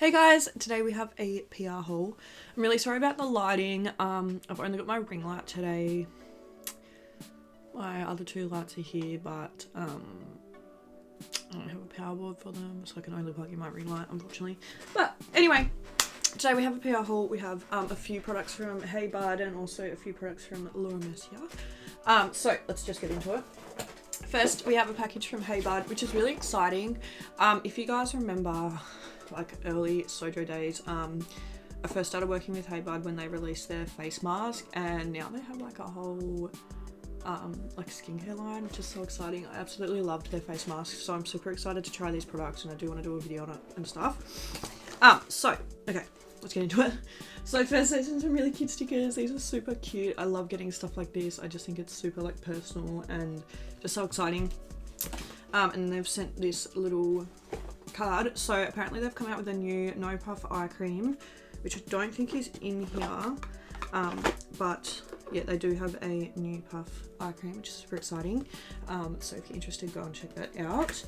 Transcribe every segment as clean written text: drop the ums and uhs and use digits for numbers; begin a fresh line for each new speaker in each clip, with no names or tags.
Hey guys, today we have a PR haul. I'm really sorry about the lighting. I've only got my ring light today. My other two lights are here, but I don't have a power board for them, so I can only plug in my ring light, unfortunately. But anyway, today we have a PR haul. We have a few products from Hey Bud and also a few products from Mercier. So let's just get into it. First, we have a package from Hey Bud, which is really exciting. If you guys remember, like early SoJo days, I first started working with Hey Bud when they released their face mask, and now they have like a whole like skincare line, which is so exciting. I absolutely loved their face masks, so I'm super excited to try these products, and I do want to do a video on it and stuff. So okay, let's get into it. So first, there's some really cute stickers. These are super cute. I love getting stuff like this. I just think it's super like personal and just so exciting. And they've sent this little card. So apparently they've come out with a new no puff eye cream, which I don't think is in here, but yeah, they do have a new puff eye cream, which is super exciting. So if you're interested, go and check that out.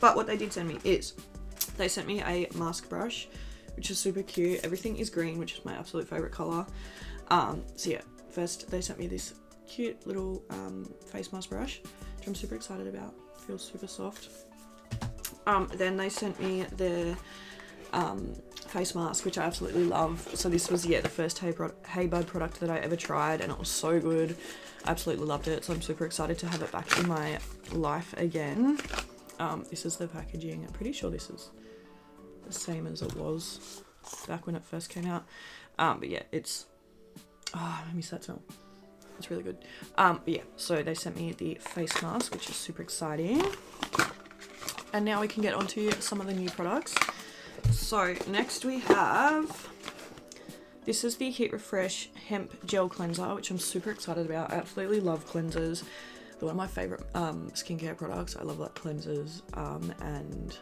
But what they did send me is they sent me a mask brush, which is super cute. Everything is green, which is my absolute favorite color. So yeah, first they sent me this cute little face mask brush, which I'm super excited about. Feels super soft. Then they sent me the face mask, which I absolutely love. So this was, yeah, the first Hey Bud product that I ever tried, and it was so good. I absolutely loved it, so I'm super excited to have it back in my life again. This is the packaging. I'm pretty sure this is the same as it was back when it first came out. But yeah, it's, I miss that smell. It's really good. But yeah, so they sent me the face mask, which is super exciting. And now we can get onto some of the new products. So next we have, this is the Heat Refresh Hemp Gel Cleanser, which I'm super excited about. I absolutely love cleansers. They're one of my favorite skincare products. I love like cleansers and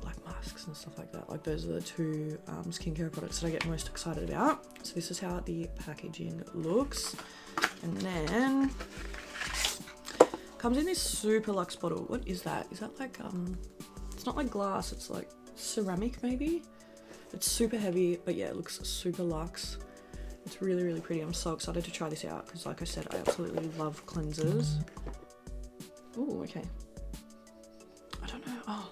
like masks and stuff like that. Like those are the two skincare products that I get most excited about. So this is how the packaging looks. And then comes in this super luxe bottle. What is that? Is that like it's not like glass, it's like ceramic maybe? It's super heavy, but yeah, it looks super luxe. It's really, really pretty. I'm so excited to try this out because, like I said, I absolutely love cleansers. Oh, okay. I don't know. Oh,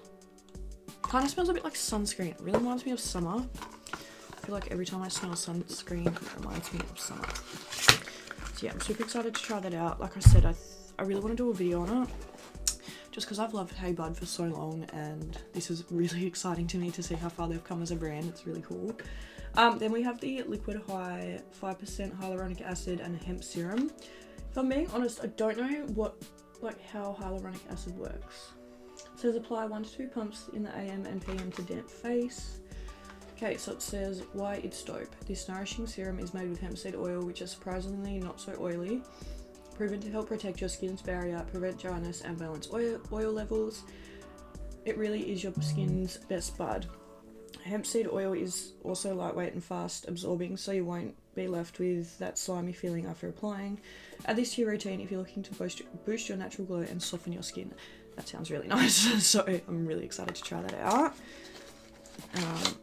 kind of smells a bit like sunscreen. It really reminds me of summer. I feel like every time I smell sunscreen, it reminds me of summer. So yeah, I'm super excited to try that out. Like I said, I really want to do a video on it, just because I've loved Hey Bud for so long, and this is really exciting to me to see how far they've come as a brand. It's really cool. Then we have the Liquid High 5% hyaluronic acid and hemp serum. If I'm being honest, I don't know how hyaluronic acid works. It says apply 1 to 2 pumps in the AM and PM to damp face. Okay, so it says why it's dope. This nourishing serum is made with hemp seed oil, which is surprisingly not so oily. Proven to help protect your skin's barrier, prevent dryness, and balance oil levels. It really is your skin's best bud. Hemp seed oil is also lightweight and fast absorbing, so you won't be left with that slimy feeling after applying. Add this to your routine if you're looking to boost your natural glow and soften your skin. That sounds really nice, so I'm really excited to try that out.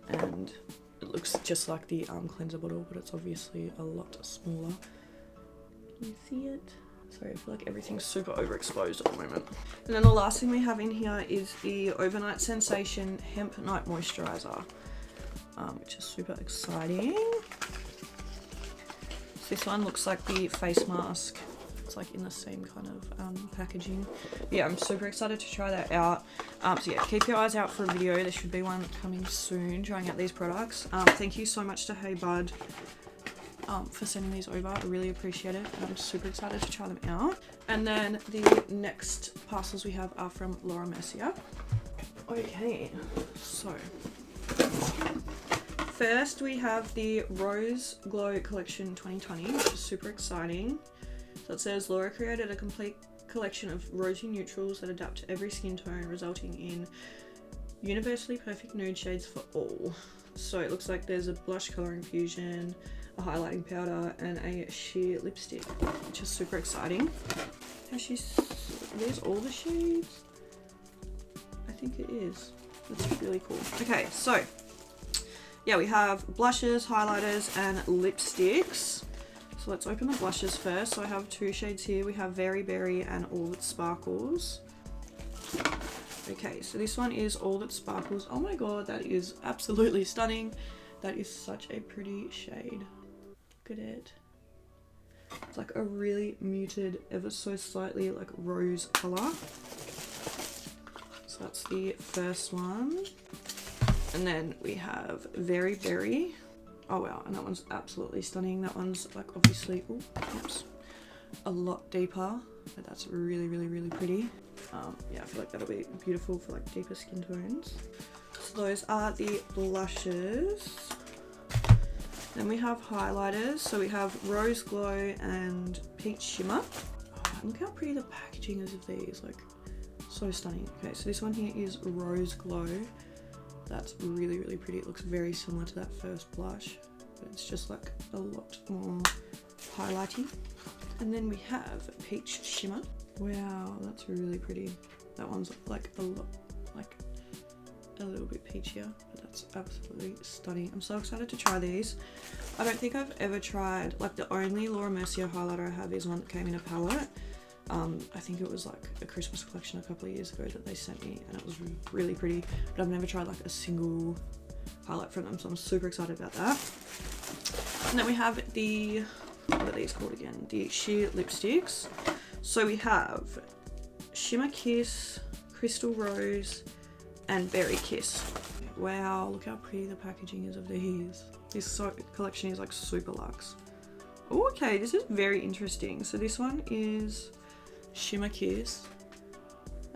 And it looks just like the cleanser bottle, but it's obviously a lot smaller. Can you see it? Sorry, I feel like everything's super overexposed at the moment. And then the last thing we have in here is the Overnight Sensation Hemp Night Moisturizer, which is super exciting. So this one looks like the face mask. It's like in the same kind of packaging. Yeah, I'm super excited to try that out. So yeah, keep your eyes out for a video. There should be one coming soon, trying out these products. Thank you so much to Hey Bud for sending these over. I really appreciate it, and I'm super excited to try them out. And then the next parcels we have are from Mercier. Okay, so first we have the Rose Glow Collection 2020, which is super exciting. So it says Laura created a complete collection of rosy neutrals that adapt to every skin tone, resulting in universally perfect nude shades for all. So it looks like there's a blush color infusion, a highlighting powder, and a sheer lipstick, which is super exciting. There's all the shades? I think it is. That's really cool. Okay, so yeah, we have blushes, highlighters, and lipsticks. So let's open the blushes first. So I have 2 shades here. We have Very Berry and All That Sparkles. Okay, so this one is All That Sparkles. Oh my god, that is absolutely stunning. That is such a pretty shade. Look at it. It's like a really muted, ever so slightly like rose colour. So that's the first one. And then we have Very Berry. Oh wow, and that one's absolutely stunning. That one's like obviously, ooh, oops, a lot deeper, but that's really, really, really pretty. Yeah, I feel like that'll be beautiful for like deeper skin tones. So those are the blushes. Then we have highlighters. So we have Rose Glow and Peach Shimmer. Oh, look how pretty the packaging is of these, like so stunning. Okay, so this one here is Rose Glow. That's really, really pretty. It looks very similar to that first blush, but it's just like a lot more highlighty. And then we have Peach Shimmer. Wow, that's really pretty. That one's like a lot, like a little bit peachier, but that's absolutely stunning. I'm so excited to try these. I don't think I've ever tried, like the only Laura Mercier highlighter I have is one that came in a palette. I think it was like a Christmas collection a couple of years ago that they sent me, and it was really pretty, but I've never tried like a single highlight from them, so I'm super excited about that. And then we have the, what are these called again? The sheer lipsticks. So we have Shimmer Kiss, Crystal Rose, and Berry Kiss. Wow, look how pretty the packaging is of these. This collection is like super luxe. Oh, okay, this is very interesting. So this one is Shimmer Kiss,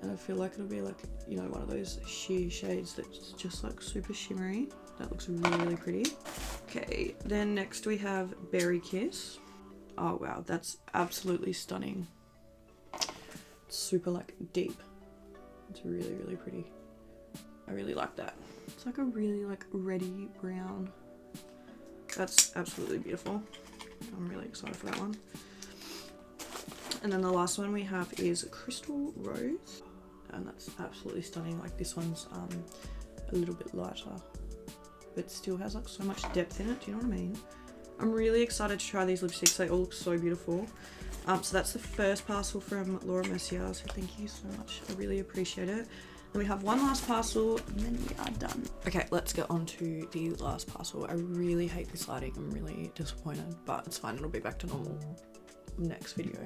and I feel like it'll be like, you know, one of those sheer shades that's just like super shimmery. That looks really, really pretty. Okay, then next we have Berry Kiss. Oh wow, that's absolutely stunning. It's super like deep. It's really, really pretty. I really like that. It's like a really like reddy brown. That's absolutely beautiful. I'm really excited for that one. And then the last one we have is Crystal Rose, and that's absolutely stunning. Like this one's a little bit lighter, but still has like so much depth in it. Do you know what I mean? I'm really excited to try these lipsticks. They all look so beautiful. So that's the first parcel from Laura Mercier. So thank you so much. I really appreciate it. Then we have one last parcel, and then we are done. Okay, let's get on to the last parcel. I really hate this lighting. I'm really disappointed, but it's fine. It'll be back to normal next video.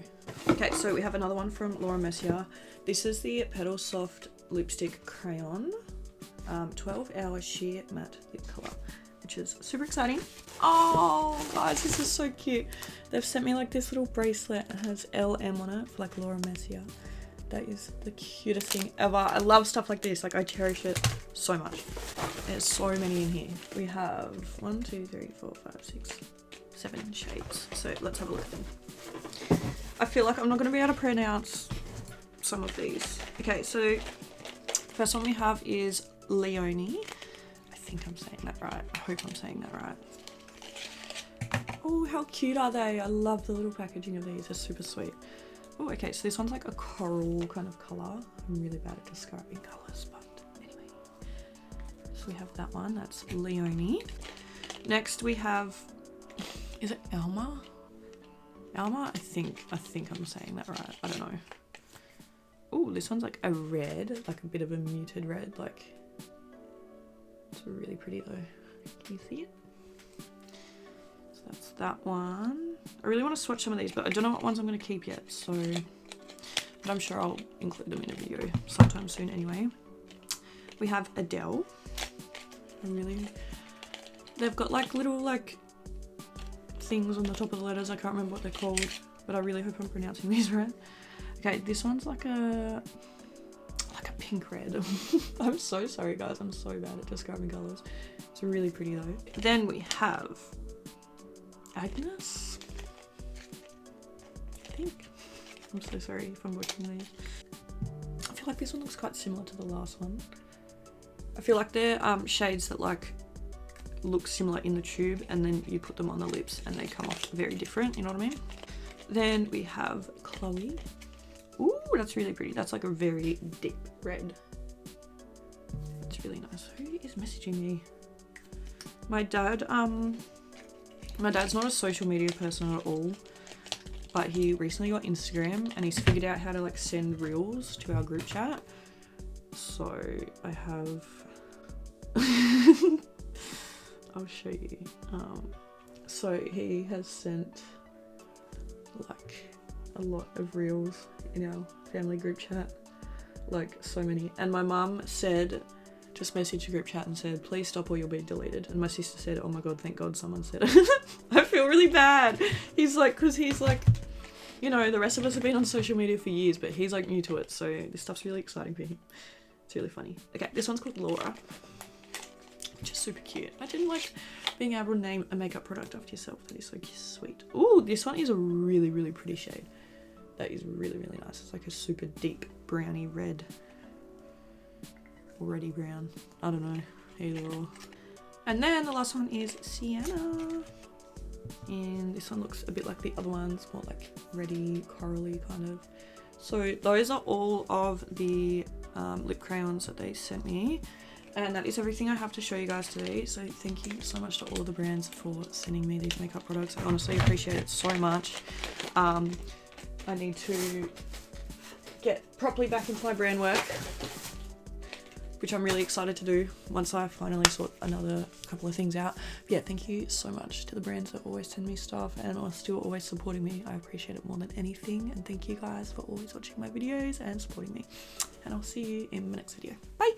Okay, so we have another one from Laura Mercier. This is the Petal Soft Lipstick Crayon, 12-hour sheer matte lip color, which is super exciting. Oh guys, this is so cute. They've sent me like this little bracelet. It has LM on it for like Laura Mercier. That is the cutest thing ever. I love stuff like this. Like I cherish it so much. There's so many in here. We have 1, 2, 3, 4, 5, 6, 7 shades. So let's have a look at them. I feel like I'm not going to be able to pronounce some of these. Okay, so first one we have is Leonie. I think I'm saying that right. I hope I'm saying that right. Oh, how cute are they? I love the little packaging of these. They're super sweet. Oh, okay, so this one's like a coral kind of colour. I'm really bad at describing colours, but anyway. So we have that one. That's Leonie. Next we have, is it Alma? Alma? I think I'm saying that right. I don't know. Oh, this one's like a red, like a bit of a muted red. Like, it's really pretty though. Can you see it? So that's that one. I really want to swatch some of these, but I don't know what ones I'm going to keep yet. So, but I'm sure I'll include them in a video sometime soon anyway. We have Adele. They've got like little like things on the top of the letters. I can't remember what they're called, but I really hope I'm pronouncing these right. Okay, this one's like a pink red. I'm so sorry guys, I'm so bad at describing colours. It's really pretty though. Then we have Agnes, I think. I'm so sorry if I'm butchering these. I feel like this one looks quite similar to the last one. I feel like they're shades that like look similar in the tube, and then you put them on the lips and they come off very different, you know what I mean? Then we have Chloe. Ooh, that's really pretty. That's like a very deep red. It's really nice. Who is messaging me? My dad's not a social media person at all, but he recently got Instagram and he's figured out how to like send reels to our group chat. So I have I'll show you. So he has sent like a lot of reels in our family group chat, like so many. And my mum said, just messaged the group chat and said, please stop or you'll be deleted. And my sister said, oh my god, thank god someone said it. I feel really bad. He's like, because he's like, you know, the rest of us have been on social media for years, but he's like new to it, so this stuff's really exciting for him. It's really funny. Okay, this one's called Laura, which is super cute. I didn't like being able to name a makeup product after yourself. That is so sweet. Ooh, this one is a really, really pretty shade. That is really, really nice. It's like a super deep browny red. Already brown. I don't know. Either or. And then the last one is Sienna. And this one looks a bit like the other ones, more like reddy, corally kind of. So those are all of the lip crayons that they sent me. And that is everything I have to show you guys today. So thank you so much to all of the brands for sending me these makeup products. I honestly appreciate it so much. I need to get properly back into my brand work, which I'm really excited to do once I finally sort another couple of things out. But yeah, thank you so much to the brands that always send me stuff and are still always supporting me. I appreciate it more than anything. And thank you guys for always watching my videos and supporting me. And I'll see you in my next video. Bye!